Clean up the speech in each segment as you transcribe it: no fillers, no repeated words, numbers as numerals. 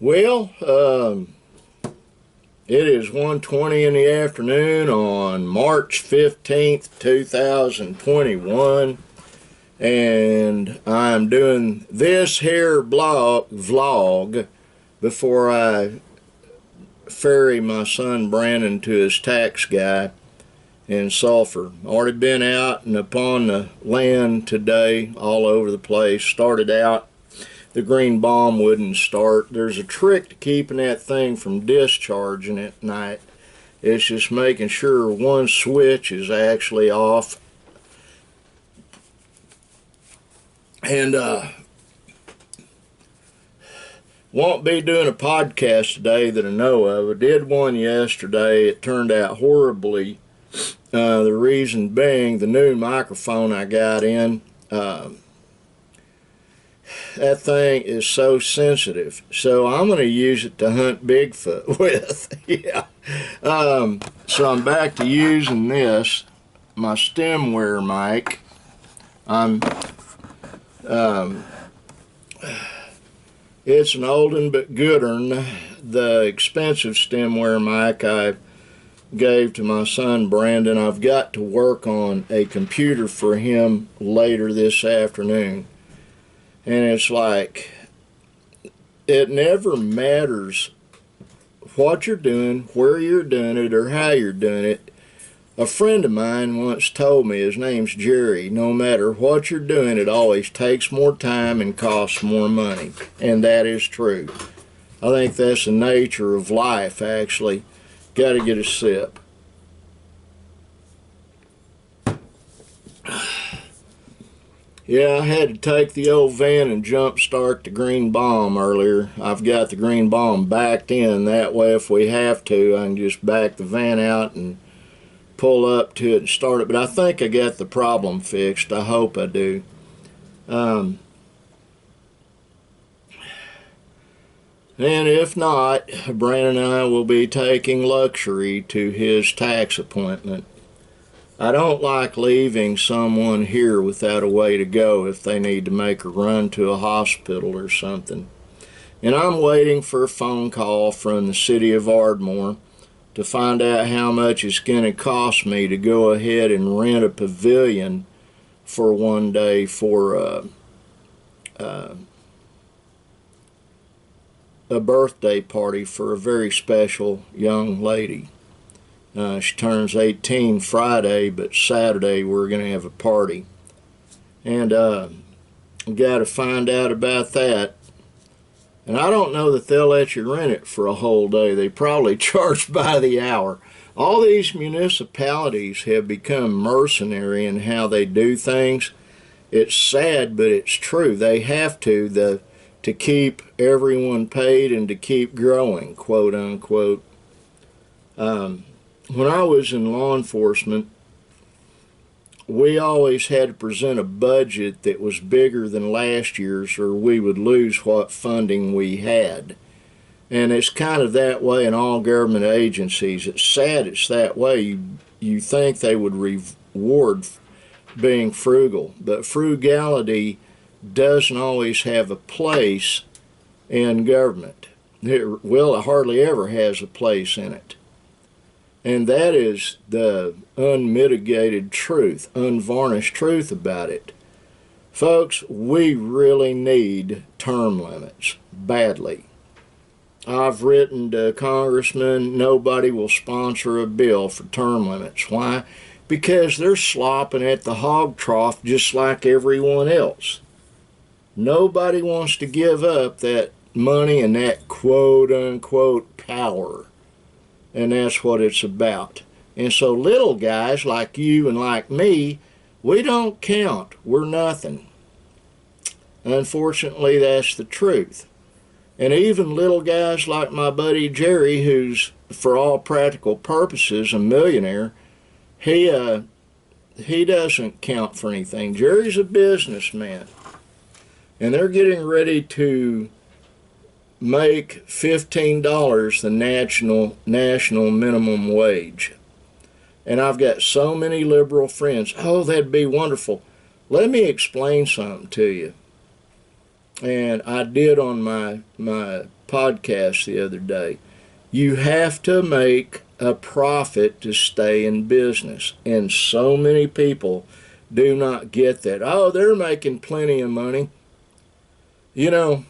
Well, it is 1:20 in the afternoon on March 15th, 2021, and I'm doing this here vlog before I ferry my son Brandon to his tax guy in Sulphur. Already been out and upon the land today, all over the place. Started out, the green bomb wouldn't start. There's a trick to keeping that thing from discharging at night. It's just making sure one switch is actually off. And won't be doing a podcast today that I know of. I did one yesterday. It turned out horribly. The reason being the new microphone I got in, that thing is so sensitive. So I'm going to use it to hunt Bigfoot with. Yeah. So I'm back to using this, my stemware mic. It's an old one but good one. The expensive stemware mic I gave to my son Brandon. I've got to work on a computer for him later this afternoon. And it's like, it never matters what you're doing, where you're doing it, or how you're doing it. A friend of mine once told me, his name's Jerry, no matter what you're doing, it always takes more time and costs more money. And that is true. I think that's the nature of life, actually. Got to get a sip. Yeah, I had to take the old van and jump start the green bomb earlier. I've got the green bomb backed in. That way, if we have to, I can just back the van out and pull up to it and start it. But I think I got the problem fixed. I hope I do. And if not, Brandon and I will be taking luxury to his tax appointment. I don't like leaving someone here without a way to go if they need to make a run to a hospital or something. And I'm waiting for a phone call from the city of Ardmore to find out how much it's going to cost me to go ahead and rent a pavilion for one day for a birthday party for a very special young lady. She turns 18 Friday, but Saturday we're going to have a party. And got to find out about that. And I don't know that they'll let you rent it for a whole day. They probably charge by the hour. All these municipalities have become mercenary in how they do things. It's sad, but it's true. They have to keep everyone paid and to keep growing, quote unquote. When I was in law enforcement, we always had to present a budget that was bigger than last year's, or we would lose what funding we had. And it's kind of that way in all government agencies. It's sad it's that way. You think they would reward being frugal, but frugality doesn't always have a place in government. It hardly ever has a place in it. And that is the unmitigated truth, unvarnished truth about it. Folks, we really need term limits, badly. I've written to congressmen, nobody will sponsor a bill for term limits. Why? Because they're slopping at the hog trough just like everyone else. Nobody wants to give up that money and that quote-unquote power. And that's what it's about. And so little guys like you and like me, we don't count. We're nothing. Unfortunately, that's the truth. And even little guys like my buddy Jerry, who's, for all practical purposes, a millionaire, he doesn't count for anything. Jerry's a businessman. And they're getting ready to make $15 the national minimum wage. And I've got so many liberal friends. Oh, that'd be wonderful. Let me explain something to you. and I did on my podcast the other day, you have to make a profit to stay in business. And so many people do not get that. Oh, they're making plenty of money. You know,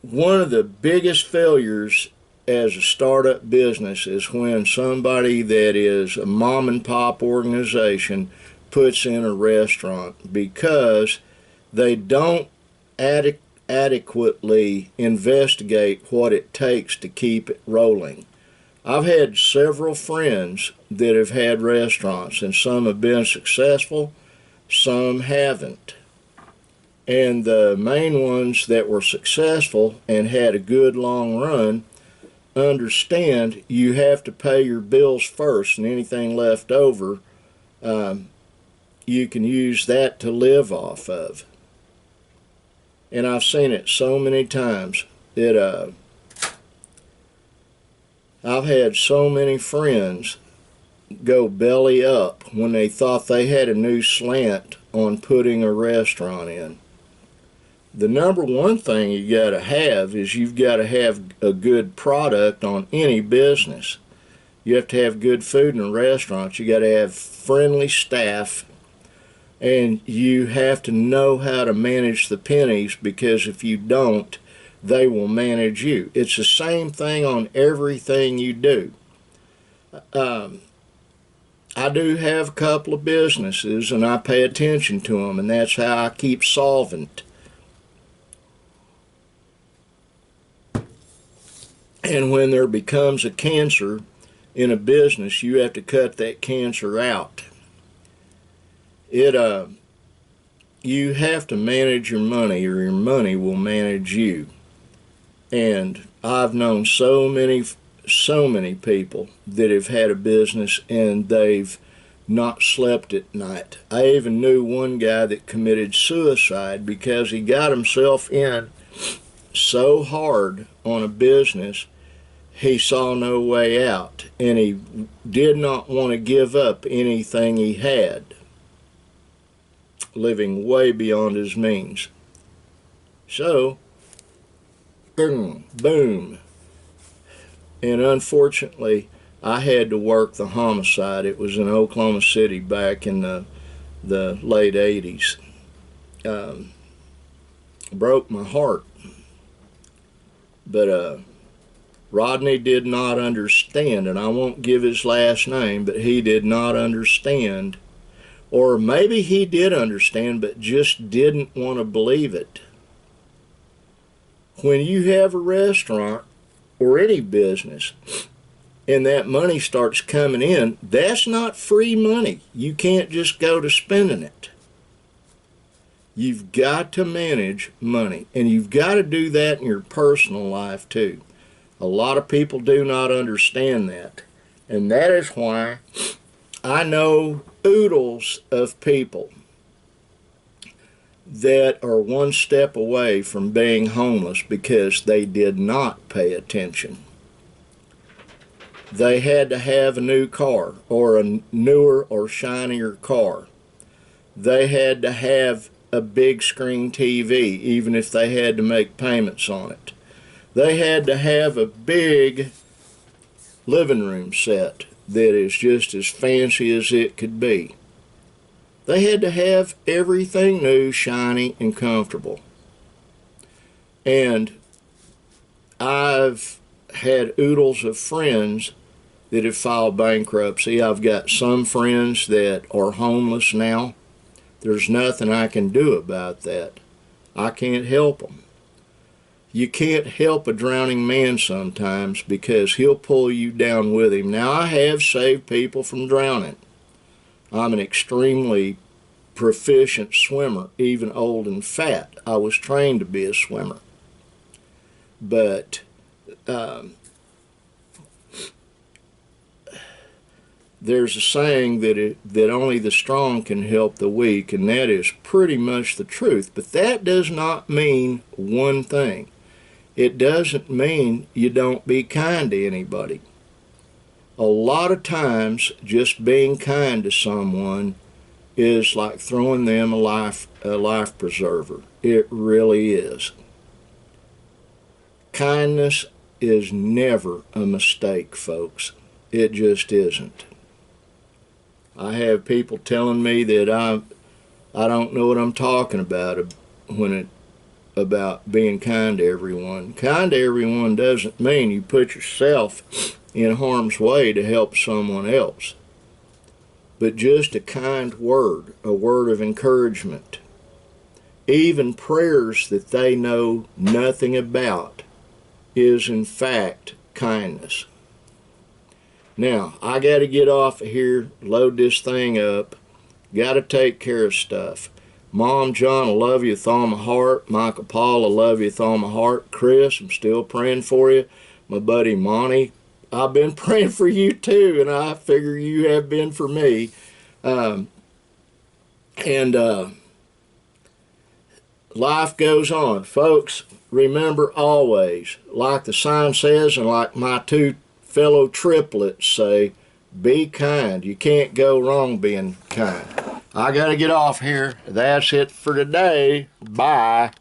one of the biggest failures as a startup business is when somebody that is a mom and pop organization puts in a restaurant, because they don't adequately investigate what it takes to keep it rolling. I've had several friends that have had restaurants, and some have been successful, some haven't. And the main ones that were successful and had a good long run understand you have to pay your bills first, and anything left over, you can use that to live off of. And I've seen it so many times that I've had so many friends go belly up when they thought they had a new slant on putting a restaurant in. The number one thing you got to have is you've got to have a good product on any business. You have to have good food in a restaurant. You got to have friendly staff, and you have to know how to manage the pennies, because if you don't, they will manage you. It's the same thing on everything you do. I do have a couple of businesses, and I pay attention to them, and that's how I keep solvent. And when there becomes a cancer in a business, you have to cut that cancer out. You have to manage your money, or your money will manage you. And I've known so many people that have had a business and they've not slept at night. I even knew one guy that committed suicide because he got himself in so hard on a business, he saw no way out, and he did not want to give up anything he had, living way beyond his means. So, boom. And unfortunately, I had to work the homicide. It was in Oklahoma City back in the late 80s. Broke my heart. But Rodney did not understand, and I won't give his last name, but he did not understand. Or maybe he did understand, but just didn't want to believe it. When you have a restaurant or any business and that money starts coming in, that's not free money. You can't just go to spending it. You've got to manage money, and you've got to do that in your personal life too. A lot of people do not understand that, and that is why I know oodles of people that are one step away from being homeless because they did not pay attention. They had to have a new car, or a newer or shinier car. They had to have a big screen TV, even if they had to make payments on it. They had to have a big living room set that is just as fancy as it could be. They had to have everything new, shiny, and comfortable. And I've had oodles of friends that have filed bankruptcy. I've got some friends that are homeless now. There's nothing I can do about that. I can't help them. You can't help a drowning man sometimes, because he'll pull you down with him. Now, I have saved people from drowning. I'm an extremely proficient swimmer, even old and fat. I was trained to be a swimmer. But there's a saying that only the strong can help the weak, and that is pretty much the truth. But that does not mean one thing. It doesn't mean you don't be kind to anybody. A lot of times, just being kind to someone is like throwing them a life preserver. It really is. Kindness is never a mistake, folks. It just isn't. I have people telling me that I don't know what I'm talking about about being kind to everyone. Kind to everyone doesn't mean you put yourself in harm's way to help someone else. But just a kind word, a word of encouragement, even prayers that they know nothing about, is in fact kindness. Now, I got to get off of here, load this thing up, got to take care of stuff. Mom, John, I love you with all my heart. Michael, Paul, I love you with all my heart. Chris, I'm still praying for you. My buddy Monty, I've been praying for you too, and I figure you have been for me. Life goes on. Folks, remember always, like the sign says and like my two fellow triplets say, be kind. You can't go wrong being kind. I got to get off here. That's it for today. Bye.